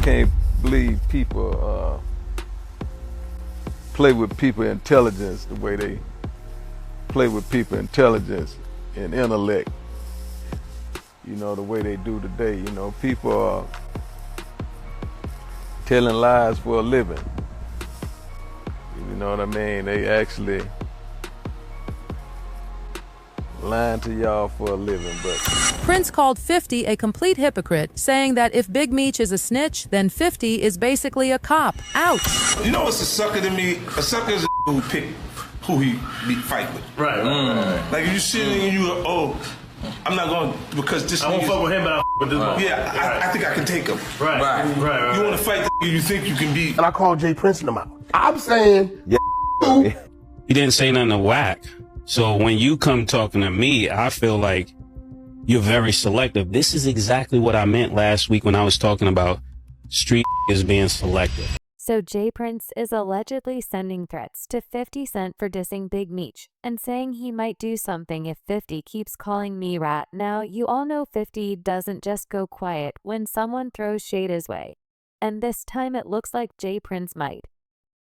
can't believe people play with people intelligence the way they play with people intelligence and intellect. You know, the way they do today. You know, people are telling lies for a living. You know what I mean? They actually lying to y'all for a living. But Prince called 50 a complete hypocrite, saying that if Big Meech is a snitch, then 50 is basically a cop. Ouch. You know what's a sucker to me? A sucker is a who pick who he fight with. Right. Like if you sitting and you I'm not going because this. I won't fuck with him, but I'll with this one. Yeah, I think I can take him. Right. You want to fight you think you can beat. And I called Jay Prince in them out. I'm saying, He didn't say nothing to whack. So when you come talking to me, I feel like you're very selective. This is exactly what I meant last week when I was talking about street is being selective. So Jay Prince is allegedly sending threats to 50 Cent for dissing Big Meech and saying he might do something if 50 keeps calling me rat. Now, you all know 50 doesn't just go quiet when someone throws shade his way. And this time it looks like Jay Prince might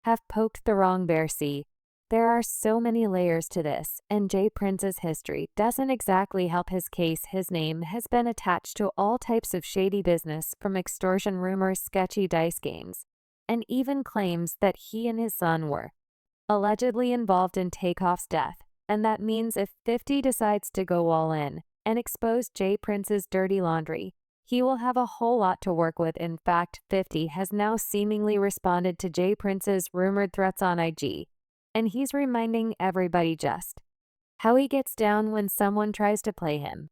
have poked the wrong bear. See, there are so many layers to this, and Jay Prince's history doesn't exactly help his case. His name has been attached to all types of shady business, from extortion rumors, sketchy dice games, and even claims that he and his son were allegedly involved in Takeoff's death. And that means if 50 decides to go all in and expose Jay Prince's dirty laundry, he will have a whole lot to work with. In fact, 50 has now seemingly responded to Jay Prince's rumored threats on IG, and he's reminding everybody just how he gets down when someone tries to play him.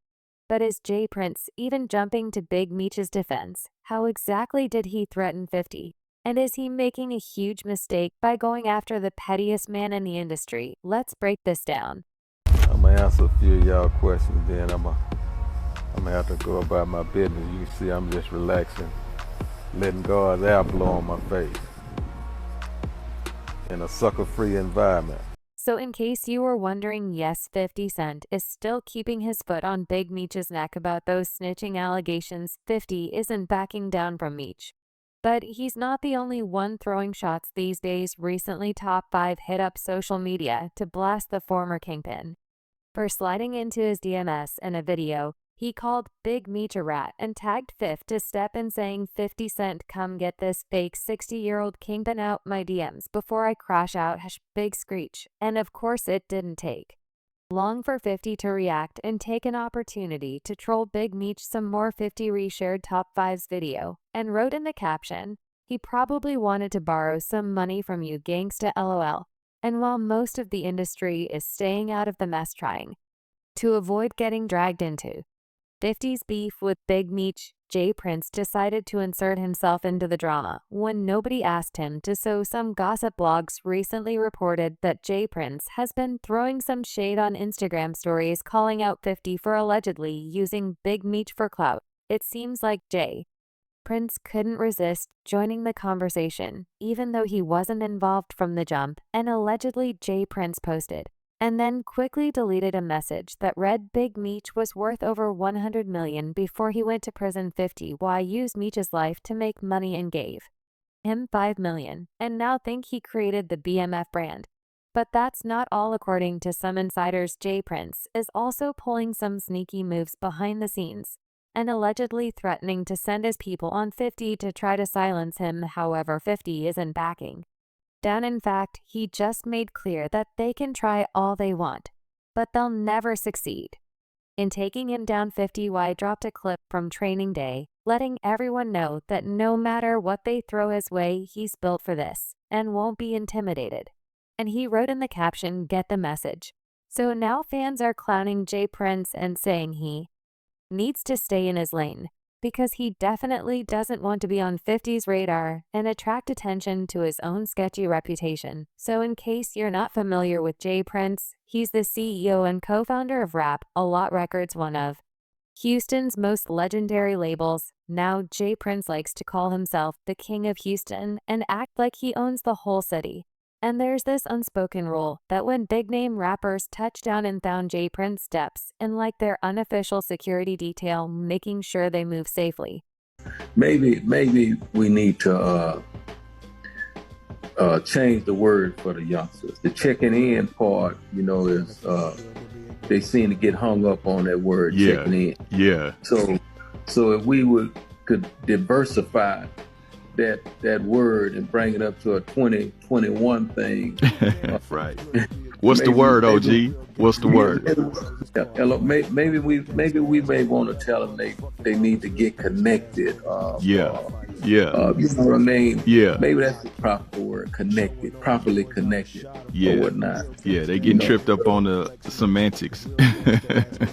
But is Jay Prince even jumping to Big Meech's defense? How exactly did he threaten 50? And is he making a huge mistake by going after the pettiest man in the industry? Let's break this down. I'm going to answer a few of y'all questions, then I'm going to have to go about my business. You can see I'm just relaxing, letting God's air blow on my face in a sucker-free environment. So in case you were wondering, yes, 50 Cent is still keeping his foot on Big Meech's neck about those snitching allegations. 50 isn't backing down from Meech. But he's not the only one throwing shots these days. Recently, Top 5 hit up social media to blast the former kingpin for sliding into his DMs in a video. He called Big Meech a rat and tagged Fifth to step in, saying, 50 Cent, come get this fake 60-year-old kingpin out my DMs before I crash out, big screech. And of course it didn't take long for 50 to react and take an opportunity to troll Big Meech some more. 50 reshared Top 5's video and wrote in the caption, he probably wanted to borrow some money from you gangsta lol. And while most of the industry is staying out of the mess trying to avoid getting dragged into 50's beef with Big Meech, Jay Prince decided to insert himself into the drama when nobody asked him to. So some gossip blogs recently reported that Jay Prince has been throwing some shade on Instagram stories, calling out 50 for allegedly using Big Meech for clout. It seems like Jay Prince couldn't resist joining the conversation, even though he wasn't involved from the jump, and allegedly Jay Prince posted and then quickly deleted a message that read Big Meech was worth over $100 million before he went to prison. 50 Y used Meech's life to make money and gave him $5 million, and now think he created the BMF brand. But that's not all. According to some insiders, Jay Prince is also pulling some sneaky moves behind the scenes and allegedly threatening to send his people on 50 to try to silence him. However, 50 isn't backing down. In fact, he just made clear that they can try all they want, but they'll never succeed in taking him down. 50 Y dropped a clip from Training Day, letting everyone know that no matter what they throw his way, he's built for this and won't be intimidated. And he wrote in the caption, get the message. So now fans are clowning Jay Prince and saying he needs to stay in his lane, because he definitely doesn't want to be on 50's radar and attract attention to his own sketchy reputation. So in case you're not familiar with Jay Prince, he's the CEO and co-founder of Rap A Lot Records, one of Houston's most legendary labels. Now Jay Prince likes to call himself the King of Houston and act like he owns the whole city. And there's this unspoken rule that when big-name rappers touch down in town, Jay Prince steps in like their unofficial security detail, making sure they move safely. maybe we need to change the word for the youngsters. The checking in part, is they seem to get hung up on that word checking in. Yeah. So if we could diversify that word and bring it up to a 2021 thing. Right. What's the word, OG? What's the word? Maybe we may want to tell them they need to get connected. You know what I mean? Yeah. Maybe that's the proper word, connected, properly connected, or whatnot. Yeah, they get tripped up on the semantics.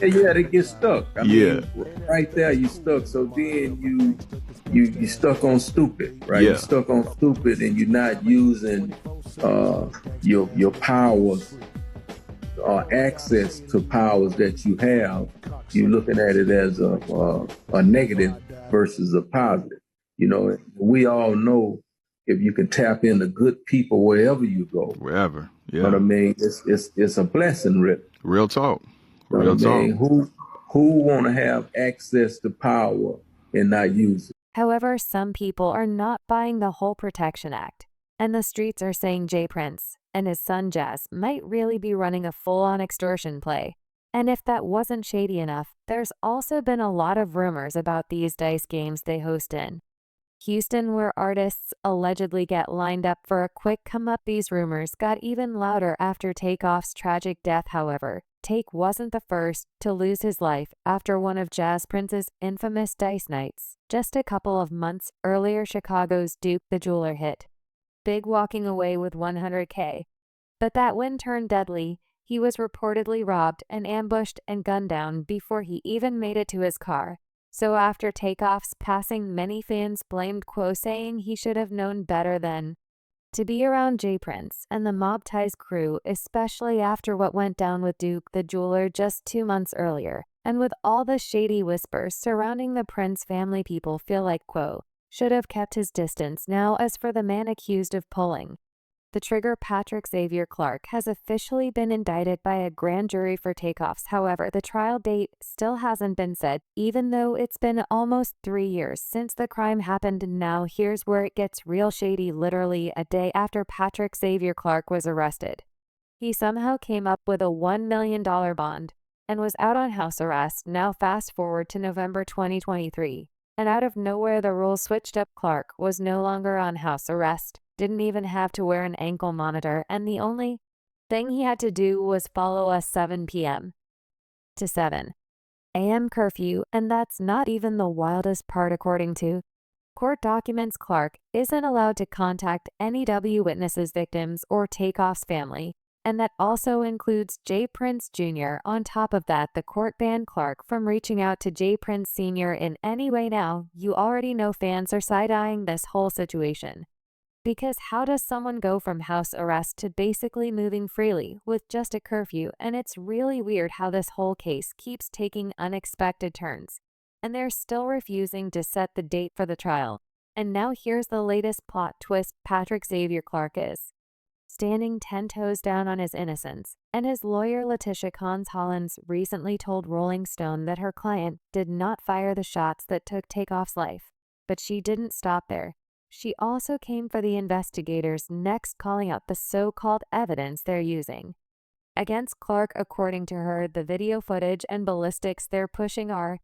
Yeah, they get stuck. I mean, right there, you stuck. So then you stuck on stupid, right? Yeah. You stuck on stupid, and you're not using your powers or access to powers that you have. You're looking at it as a negative versus a positive. We all know if you can tap into good people wherever you go. Wherever, yeah. You know what I mean? It's a blessing, Rip. Real talk. Real talk. Who want to have access to power and not use it? However, some people are not buying the whole Protection Act, and the streets are saying Jay Prince and his son Jazz might really be running a full-on extortion play. And if that wasn't shady enough, there's also been a lot of rumors about these dice games they host in Houston, where artists allegedly get lined up for a quick come-up. These rumors got even louder after Takeoff's tragic death. However, Take wasn't the first to lose his life after one of Jazz Prince's infamous dice nights. Just a couple of months earlier, Chicago's Duke the Jeweler hit big, walking away with $100K. But that win turned deadly. He was reportedly robbed and ambushed and gunned down before he even made it to his car. So after Takeoff's passing, many fans blamed Quo, saying he should have known better than to be around Jay Prince and the Mob Ties crew, especially after what went down with Duke the Jeweler just 2 months earlier. And with all the shady whispers surrounding the Prince family, people feel like Quo should have kept his distance. Now, as for the man accused of pulling the trigger, Patrick Xavier Clark has officially been indicted by a grand jury for Takeoffs. However, the trial date still hasn't been set, even though it's been almost 3 years since the crime happened. Now, here's where it gets real shady. Literally a day after Patrick Xavier Clark was arrested, he somehow came up with a $1 million bond and was out on house arrest. Now, fast forward to November 2023, and out of nowhere, the rules switched up. Clark was no longer on house arrest, didn't even have to wear an ankle monitor, and the only thing he had to do was follow a 7 p.m. to 7 a.m. curfew, and that's not even the wildest part. According to court documents, Clark isn't allowed to contact any witnesses, victims, or Takeoff's family, and that also includes Jay Prince Jr. On top of that, the court banned Clark from reaching out to Jay Prince Sr. in any way. Now, you already know fans are side-eyeing this whole situation. Because how does someone go from house arrest to basically moving freely with just a curfew? And it's really weird how this whole case keeps taking unexpected turns, and they're still refusing to set the date for the trial. And now here's the latest plot twist. Patrick Xavier Clark is standing 10 toes down on his innocence, and his lawyer Letitia Cons-Hollins recently told Rolling Stone that her client did not fire the shots that took Takeoff's life. But she didn't stop there. She also came for the investigators next, calling out the so-called evidence they're using against Clark. According to her, the video footage and ballistics they're pushing are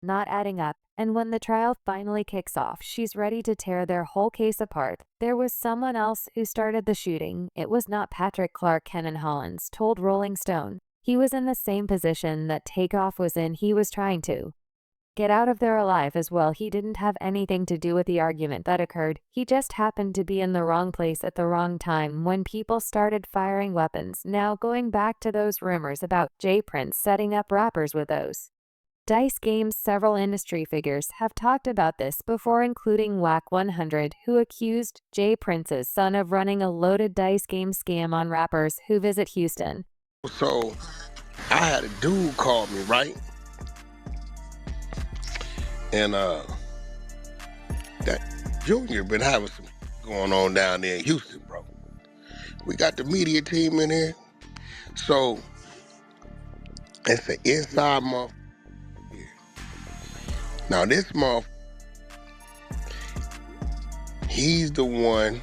not adding up, and when the trial finally kicks off, she's ready to tear their whole case apart. There was someone else who started the shooting. It was not Patrick, Clark, Hollins told Rolling Stone. He was in the same position that Takeoff was in. He was trying to get out of there alive as well. He didn't have anything to do with the argument that occurred. He just happened to be in the wrong place at the wrong time when people started firing weapons. Now, going back to those rumors about Jay Prince setting up rappers with those dice games, several industry figures have talked about this before, including Whack 100, who accused Jay Prince's son of running a loaded dice game scam on rappers who visit Houston. So I had a dude call me, right? And that Junior been having some going on down there in Houston, bro. We got the media team in here. So it's an inside month. Now this month he's the one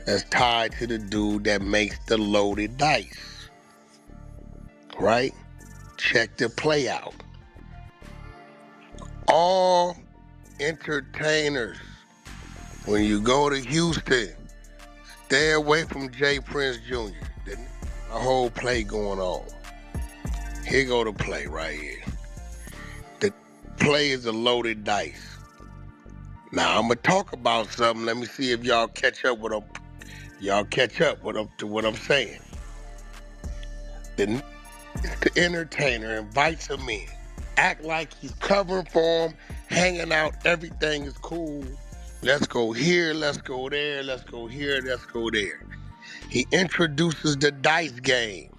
that's tied to the dude that makes the loaded dice. Right? Check the play out. All entertainers, when you go to Houston, stay away from Jay Prince Jr. There's a whole play going on. Here go the play right here. The play is a loaded dice. Now I'm gonna talk about something. Let me see if y'all catch up with what I'm saying. The entertainer invites him in, act like he's covering for him, hanging out, everything is cool. Let's go here, let's go there, let's go here, let's go there. He introduces the dice game.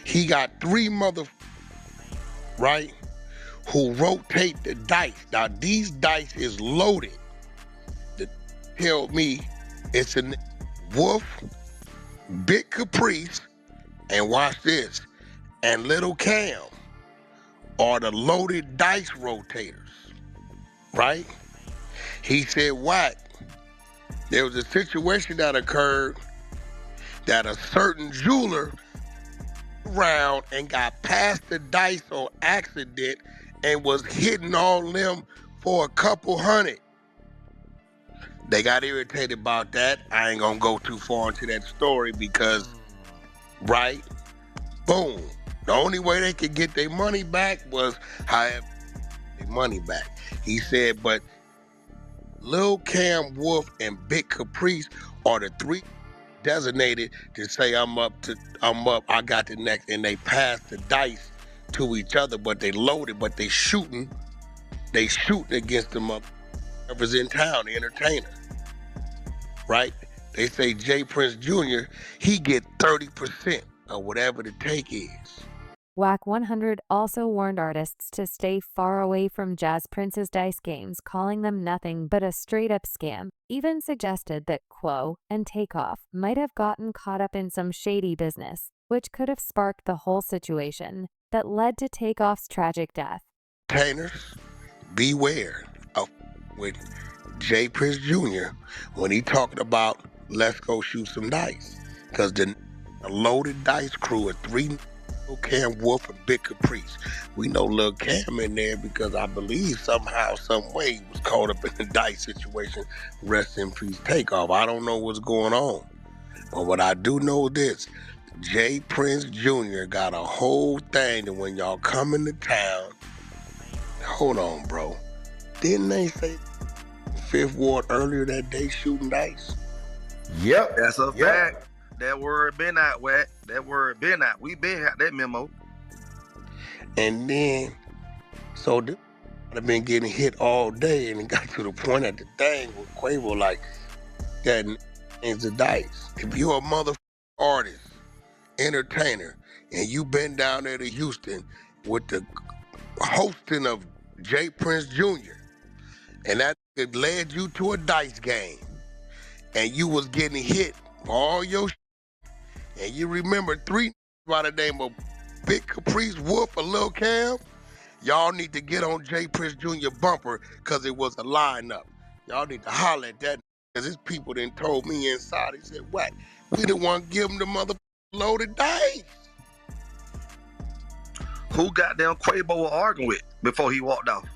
He got 3 right, who rotate the dice. Now these dice is loaded. The tell me it's a Wolf, Big Caprice, and watch this, and Little Cam are the loaded dice rotators, right? He said what? There was a situation that occurred that a certain jeweler around and got past the dice on accident and was hitting on them for a couple hundred. They got irritated about that. I ain't gonna go too far into that story because, right? Boom. The only way they could get their money back was however their money back. He said, but Lil Cam, Wolf, and Big Caprice are the 3 designated to say I'm up, I got the next, and they pass the dice to each other, but they loaded, but they shooting against them up whoever's in town, the entertainer. Right? They say Jay Prince Jr., he get 30% of whatever the take is. Whack 100 also warned artists to stay far away from Jazz Prince's dice games, calling them nothing but a straight-up scam. Even suggested that Quo and Takeoff might have gotten caught up in some shady business, which could have sparked the whole situation that led to Takeoff's tragic death. Entertainers, beware of with Jay Prince Jr. when he talking about let's go shoot some dice. Because the loaded dice crew of 3 Lil Cam, Wolf, and Big Caprice. We know Lil Cam in there because I believe somehow, some way he was caught up in the dice situation. Rest in peace, Takeoff. I don't know what's going on. But what I do know this, Jay Prince Jr. got a whole thing that when y'all come into town, hold on, bro. Didn't they say 5th Ward earlier that day shooting dice? Yep. That's a fact. That word been out, Whack. That word been out. We been out that memo. And then, so I've been getting hit all day, and it got to the point at the thing with Quavo like, that is the dice. If you're a motherfucking artist, entertainer, and you been down there to Houston with the hosting of Jay Prince Jr., and that led you to a dice game, and you was getting hit for all your shit, and you remember 3 by the name of Big Caprice, Wolf, or Lil Cam, y'all need to get on Jay Prince Jr. bumper because it was a lineup. Y'all need to holler at that because his people done told me inside. He said, what? We the one give him the mother loaded dice. Who goddamn Quavo was arguing with before he walked off?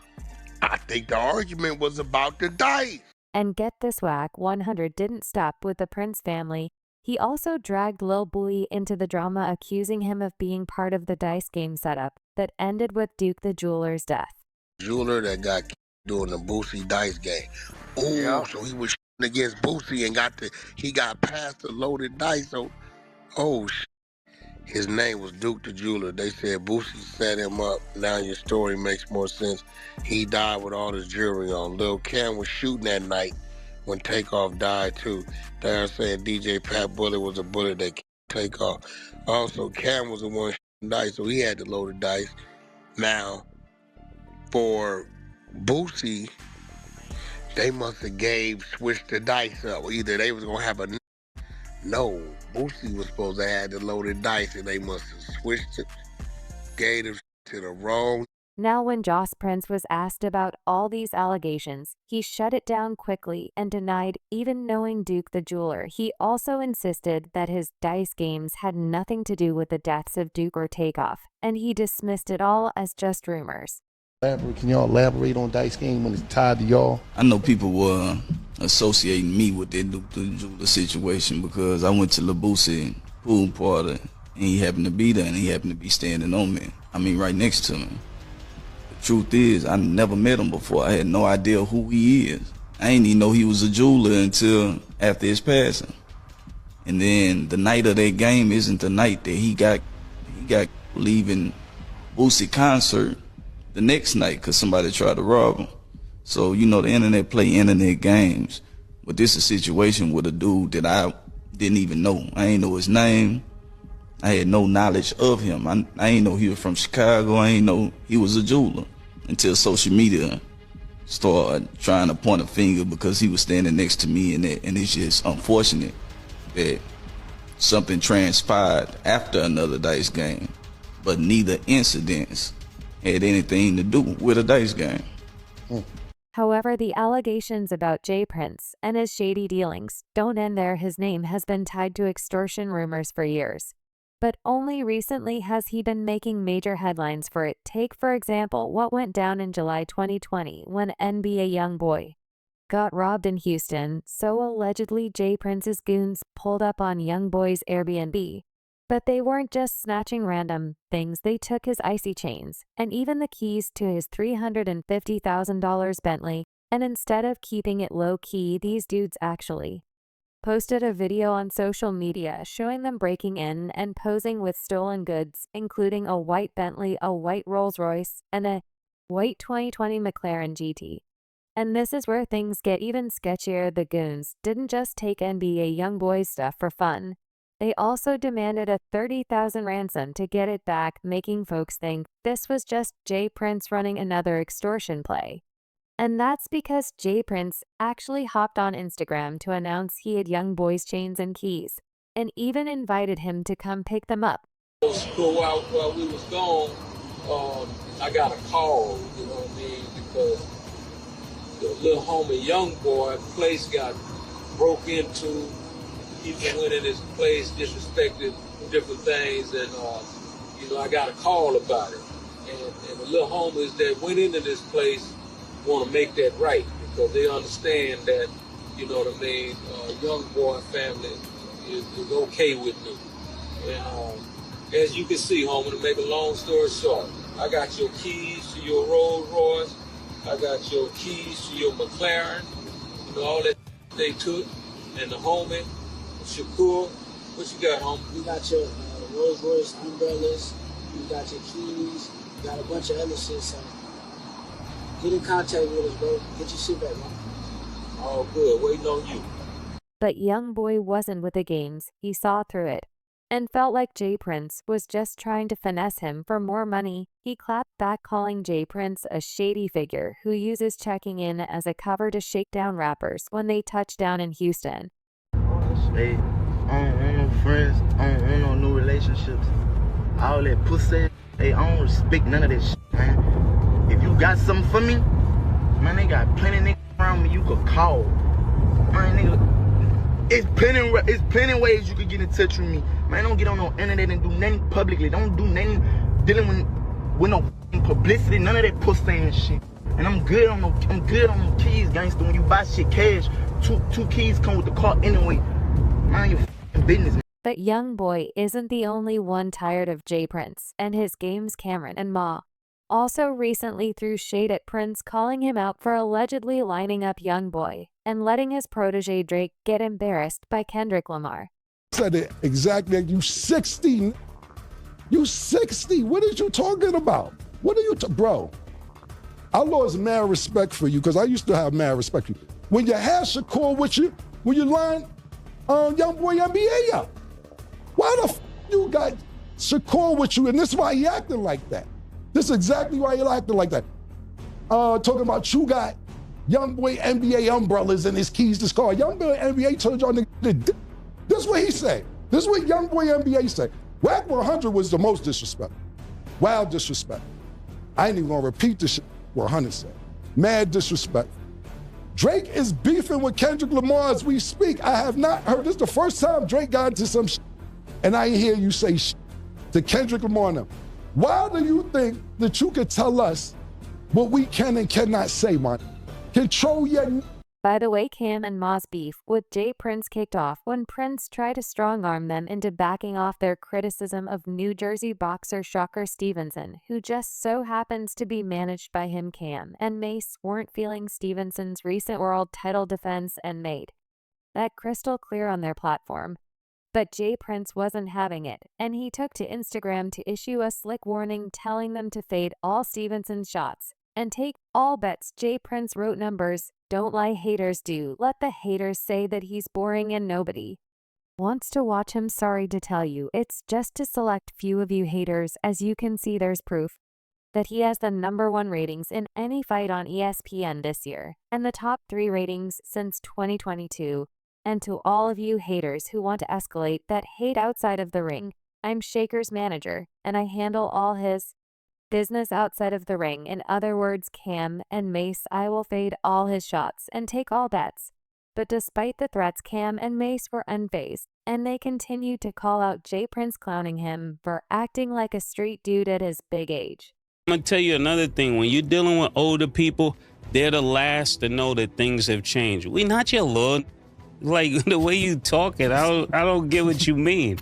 I think the argument was about the dice. And get this, Whack 100 didn't stop with the Prince family. He also dragged Lil Bowie into the drama, accusing him of being part of the dice game setup that ended with Duke the Jeweler's death. Jeweler that got doing the Boosie dice game. Oh, yeah. So he was against Boosie and he got past the loaded dice. So, his name was Duke the Jeweler. They said Boosie set him up. Now your story makes more sense. He died with all his jewelry on. Lil Cam was shooting that night when Takeoff died too. They're saying DJ Pat Bullet was a bullet that killed Takeoff. Also, Cam was the one shooting dice, so he had to load the dice. Now, for Boosie, they must have switched the dice up. Either they was gonna have no, Boosie was supposed to have the loaded dice, and they must have switched it, gave it to the wrong Now, when Joss Prince was asked about all these allegations, he shut it down quickly and denied even knowing Duke the jeweler. He also insisted that his dice games had nothing to do with the deaths of Duke or Takeoff, and he dismissed it all as just rumors. Can y'all elaborate on dice game when it's tied to y'all? I know people were associating me with that Duke the jeweler situation because I went to LaBusi pool party and he happened to be there and he happened to be standing on me. I mean, right next to me. Truth is, I never met him before. I had no idea who he is. I didn't even know he was a jeweler until after his passing. And then the night of that game isn't the night that he got leaving Boosie concert the next night because somebody tried to rob him. So, you know, the internet play internet games. But this is a situation with a dude that I didn't even know. I ain't know his name. I had no knowledge of him. I ain't know he was from Chicago. I ain't know he was a jeweler until social media started trying to point a finger because he was standing next to me, and it's just unfortunate that something transpired after another dice game, but neither incidents had anything to do with a dice game. However, the allegations about J. Prince and his shady dealings don't end there. His name has been tied to extortion rumors for years. But only recently has he been making major headlines for it. Take, for example, what went down in July 2020 when NBA YoungBoy got robbed in Houston. So allegedly J. Prince's goons pulled up on YoungBoy's Airbnb. But they weren't just snatching random things. They took his icy chains and even the keys to his $350,000 Bentley. And instead of keeping it low-key, these dudes actually posted a video on social media showing them breaking in and posing with stolen goods, including a white Bentley, a white Rolls-Royce, and a white 2020 McLaren GT. And this is where things get even sketchier. The goons didn't just take NBA YoungBoy's stuff for fun. They also demanded a $30,000 ransom to get it back, making folks think this was just J. Prince running another extortion play. And that's because J. Prince actually hopped on Instagram to announce he had YoungBoy's chains and keys, and even invited him to come pick them up. While we was gone, I got a call, you know what I mean, because the little homie YoungBoy place got broke into. People went in his place, disrespected different things, and you know, I got a call about it. And the little homies that went into this place want to make that right because they understand that, you know what I mean, YoungBoy family is okay with me. And as you can see, homie, to make a long story short, I got your keys to your Rolls Royce, I got your keys to your McLaren, you know, all that they took, and the homie, Shakur, what you got, homie? We got your Rolls Royce umbrellas, you got your keys, you got a bunch of other shit, so get in contact with us, bro. Get your shit back, man. All good, waiting on you. But YoungBoy wasn't with the games. He saw through it and felt like J. Prince was just trying to finesse him for more money. He clapped back, calling J. Prince a shady figure who uses checking in as a cover to shake down rappers when they touch down in Houston. Hey, I don't want no friends, I don't want no new relationships. All that pussy, hey, I don't respect none of that shit, man. If you got something for me, man, they got plenty of niggas around me you could call. Man, nigga, it's plenty ways you could get in touch with me. Man, don't get on no internet and do nothing publicly. Don't do nothing dealing with no publicity, none of that pussy and shit. And I'm good on them keys, gangster. When you buy shit cash, two keys come with the car anyway. Mind your f***ing business, man. But YoungBoy isn't the only one tired of J. Prince and his games. Cameron and Ma also recently threw shade at Prince, calling him out for allegedly lining up YoungBoy and letting his protege Drake get embarrassed by Kendrick Lamar. Said it exactly. You 60. You 60. What are you talking about? What are you, bro? I lost mad respect for you because I used to have mad respect for you. When you had Shakur with you, when you line YoungBoy NBA up, why the f you got Shakur with you? And this is why he acting like that. This is exactly why he acting like that. Talking about you got YoungBoy NBA umbrellas and his keys to his car. YoungBoy NBA told y'all niggas. This is what he said. This is what YoungBoy NBA said. Whack 100 was the most disrespect. Wild disrespect. I ain't even gonna repeat the shit what Hunter said. Mad disrespect. Drake is beefing with Kendrick Lamar as we speak. I have not heard, this is the first time Drake got into some shit, and I ain't hear you say shit to Kendrick Lamar now. Why do you think that you could tell us what we can and cannot say, man? Control your... By the way, Cam and Ma's beef with Jay Prince kicked off when Prince tried to strong-arm them into backing off their criticism of New Jersey boxer Shocker Stevenson, who just so happens to be managed by him. Cam and Mace weren't feeling Stevenson's recent world title defense and made that crystal clear on their platform. But Jay Prince wasn't having it, and he took to Instagram to issue a slick warning telling them to fade all Stevenson's shots and take all bets. Jay Prince wrote numbers. Don't lie, haters do. Let the haters say that he's boring and nobody wants to watch him. Sorry to tell you, it's just a select few of you haters. As you can see, there's proof that he has the #1 ratings in any fight on ESPN this year, and the top 3 ratings since 2022. And to all of you haters who want to escalate that hate outside of the ring, I'm Shaker's manager, and I handle all his business outside of the ring. In other words, Cam and Mace, I will fade all his shots and take all bets. But despite the threats, Cam and Mace were unfazed, and they continued to call out Jay Prince, clowning him for acting like a street dude at his big age. I'm gonna tell you another thing. When you're dealing with older people, they're the last to know that things have changed. We not your lord. Like, the way you talking, I don't get what you mean.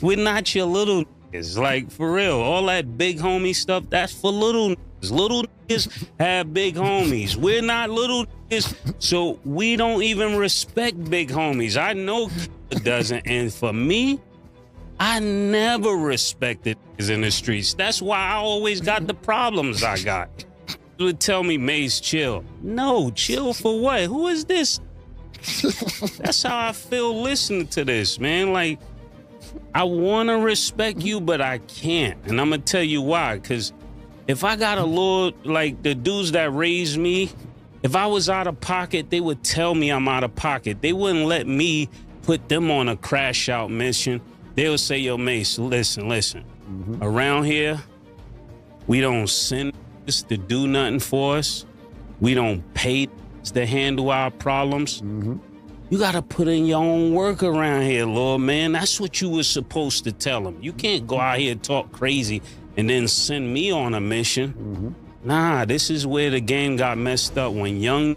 We're not your little niggas. Like, for real, all that big homie stuff, that's for little niggas. Little niggas have big homies. We're not little niggas, so we don't even respect big homies. I know it doesn't, and for me, I never respected niggas in the streets. That's why I always got the problems I got. You would tell me, Mace, chill. No, chill for what? Who is this? That's how I feel listening to this, man. Like, I want to respect you, but I can't. And I'm going to tell you why. Because if I got a lord, like the dudes that raised me, if I was out of pocket, they would tell me I'm out of pocket. They wouldn't let me put them on a crash out mission. They would say, yo, Mace, listen. Around here, we don't send us to do nothing for us. We don't pay to handle our problems. You got to put in your own work around here, Lord, man. That's what you were supposed to tell them. You can't go out here and talk crazy and then send me on a mission. Nah, this is where the game got messed up, when young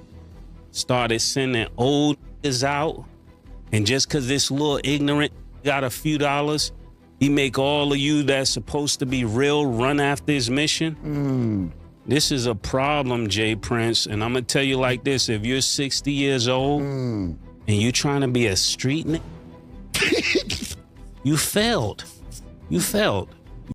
started sending old niggas out, and just because this little ignorant got a few dollars, he make all of you that's supposed to be real run after his mission. This is a problem, Jay Prince, and I'm gonna tell you like this: if you're 60 years old and you trying to be a street nigga, you failed. You failed.